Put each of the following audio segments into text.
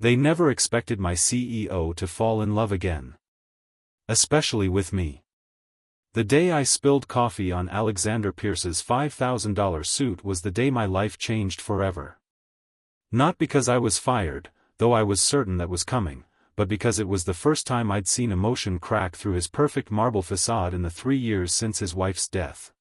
They never expected my CEO to fall in love again. Especially with me. The day I spilled coffee on Alexander Pierce's $5,000 suit was the day my life changed forever. Not because I was fired, though I was certain that was coming, but because it was the first time I'd seen emotion crack through his perfect marble facade in the 3 years since his wife's death.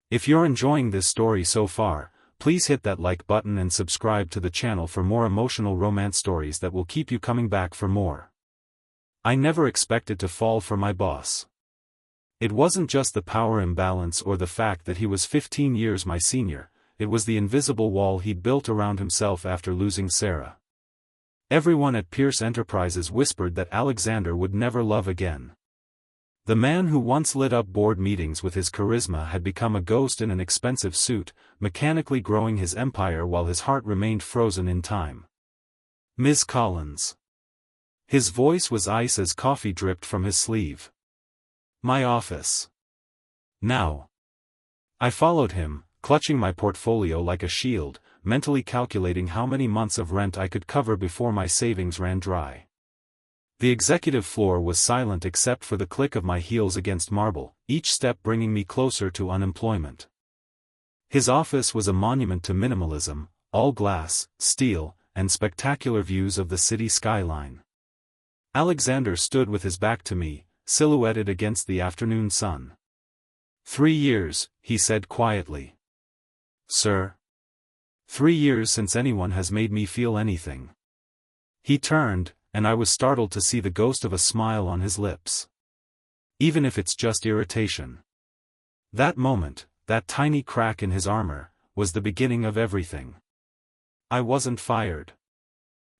If you're enjoying this story so far, please hit that like button and subscribe to the channel for more emotional romance stories that will keep you coming back for more. I never expected to fall for my boss. It wasn't just the power imbalance or the fact that he was 15 years my senior, it was the invisible wall he'd built around himself after losing Sarah. Everyone at Pierce Enterprises whispered that Alexander would never love again. The man who once lit up board meetings with his charisma had become a ghost in an expensive suit, mechanically growing his empire while his heart remained frozen in time. Ms. Collins. His voice was ice as coffee dripped from his sleeve. My office. Now. I followed him, clutching my portfolio like a shield, mentally calculating how many months of rent I could cover before my savings ran dry. The executive floor was silent except for the click of my heels against marble, each step bringing me closer to unemployment. His office was a monument to minimalism, all glass, steel, and spectacular views of the city skyline. Alexander stood with his back to me, silhouetted against the afternoon sun. 3 years, he said quietly. Sir? 3 years since anyone has made me feel anything. He turned, and I was startled to see the ghost of a smile on his lips. Even if it's just irritation. That moment, that tiny crack in his armor, was the beginning of everything. I wasn't fired.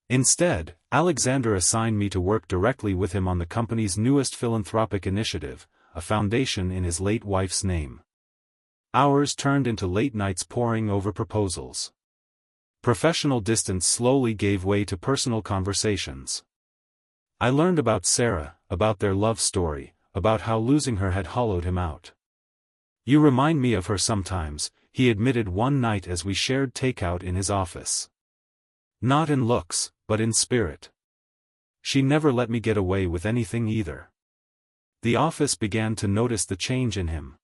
Instead, Alexander assigned me to work directly with him on the company's newest philanthropic initiative, a foundation in his late wife's name. Hours turned into late nights poring over proposals. Professional distance slowly gave way to personal conversations. I learned about Sarah, about their love story, about how losing her had hollowed him out. You remind me of her sometimes, he admitted one night as we shared takeout in his office. Not in looks, but in spirit. She never let me get away with anything either. The office began to notice the change in him.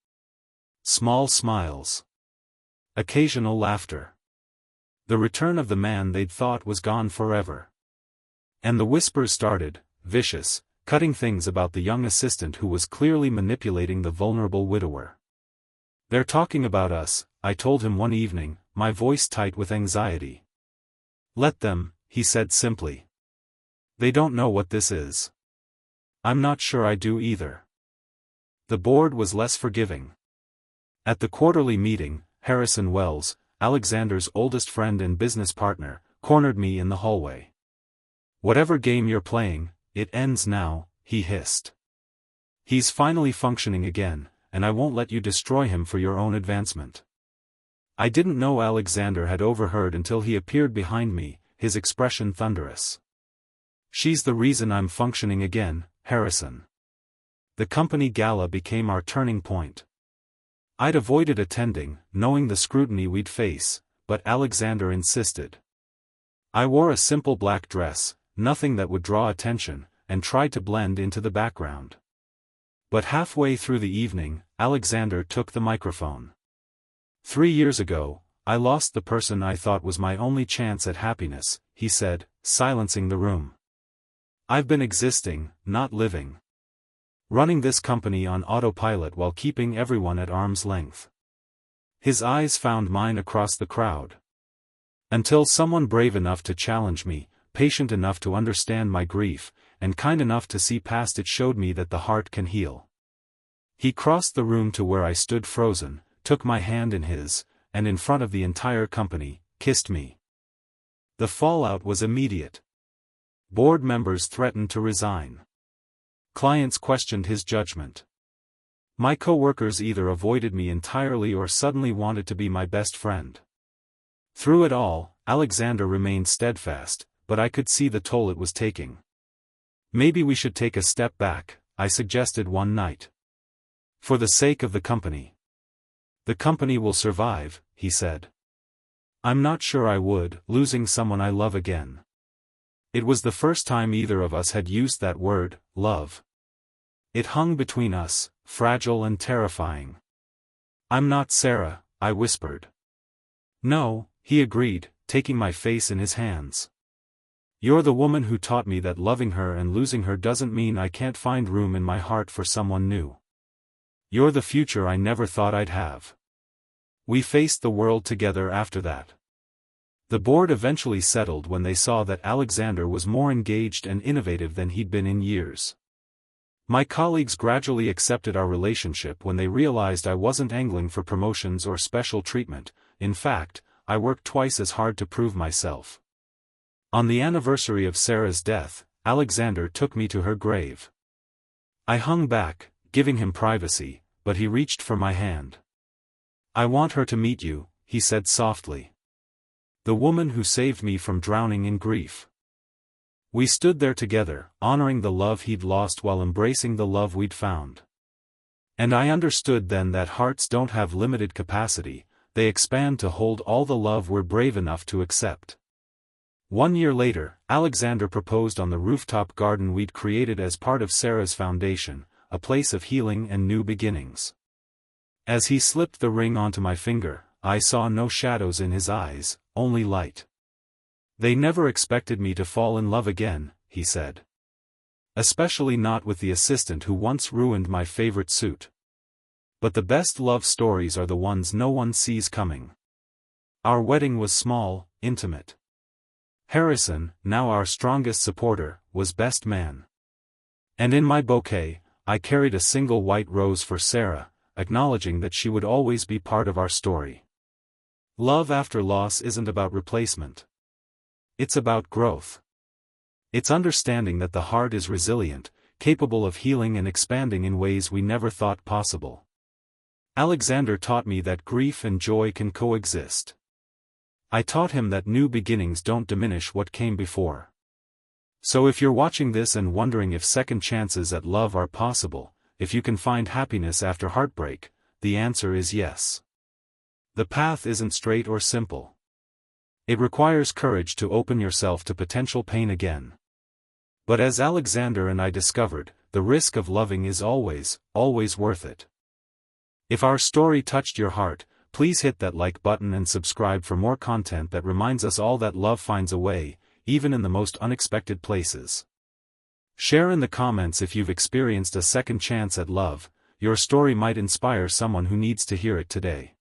Small smiles. Occasional laughter. The return of the man they'd thought was gone forever. And the whispers started, vicious, cutting things about the young assistant who was clearly manipulating the vulnerable widower. They're talking about us, I told him one evening, my voice tight with anxiety. Let them, he said simply. They don't know what this is. I'm not sure I do either. The board was less forgiving. At the quarterly meeting, Harrison Wells, Alexander's oldest friend and business partner, cornered me in the hallway. Whatever game you're playing, it ends now, he hissed. He's finally functioning again, and I won't let you destroy him for your own advancement. I didn't know Alexander had overheard until he appeared behind me, his expression thunderous. She's the reason I'm functioning again, Harrison. The company gala became our turning point. I'd avoided attending, knowing the scrutiny we'd face, but Alexander insisted. I wore a simple black dress, nothing that would draw attention, and tried to blend into the background. But halfway through the evening, Alexander took the microphone. 3 years ago, I lost the person I thought was my only chance at happiness, he said, silencing the room. I've been existing, not living. Running this company on autopilot while keeping everyone at arm's length. His eyes found mine across the crowd. Until someone brave enough to challenge me, patient enough to understand my grief, and kind enough to see past it showed me that the heart can heal. He crossed the room to where I stood frozen, took my hand in his, and in front of the entire company, kissed me. The fallout was immediate. Board members threatened to resign. Clients questioned his judgment. My co-workers either avoided me entirely or suddenly wanted to be my best friend. Through it all, Alexander remained steadfast, but I could see the toll it was taking. Maybe we should take a step back, I suggested one night. For the sake of the company. The company will survive, he said. I'm not sure I would, losing someone I love again. It was the first time either of us had used that word, love. It hung between us, fragile and terrifying. "I'm not Sarah," I whispered. "No," he agreed, taking my face in his hands. "You're the woman who taught me that loving her and losing her doesn't mean I can't find room in my heart for someone new. You're the future I never thought I'd have." We faced the world together after that. The board eventually settled when they saw that Alexander was more engaged and innovative than he'd been in years. My colleagues gradually accepted our relationship when they realized I wasn't angling for promotions or special treatment. In fact, I worked twice as hard to prove myself. On the anniversary of Sarah's death, Alexander took me to her grave. I hung back, giving him privacy, but he reached for my hand. "I want her to meet you," he said softly. "The woman who saved me from drowning in grief." We stood there together, honoring the love he'd lost while embracing the love we'd found. And I understood then that hearts don't have limited capacity, they expand to hold all the love we're brave enough to accept. 1 year later, Alexander proposed on the rooftop garden we'd created as part of Sarah's foundation, a place of healing and new beginnings. As he slipped the ring onto my finger, I saw no shadows in his eyes, only light. "They never expected me to fall in love again," he said. "Especially not with the assistant who once ruined my favorite suit. But the best love stories are the ones no one sees coming." Our wedding was small, intimate. Harrison, now our strongest supporter, was best man. And in my bouquet, I carried a single white rose for Sarah, acknowledging that she would always be part of our story. Love after loss isn't about replacement. It's about growth. It's understanding that the heart is resilient, capable of healing and expanding in ways we never thought possible. Alexander taught me that grief and joy can coexist. I taught him that new beginnings don't diminish what came before. So if you're watching this and wondering if second chances at love are possible, if you can find happiness after heartbreak, the answer is yes. The path isn't straight or simple. It requires courage to open yourself to potential pain again. But as Alexander and I discovered, the risk of loving is always worth it. If our story touched your heart, please hit that like button and subscribe for more content that reminds us all that love finds a way, even in the most unexpected places. Share in the comments if you've experienced a second chance at love. Your story might inspire someone who needs to hear it today.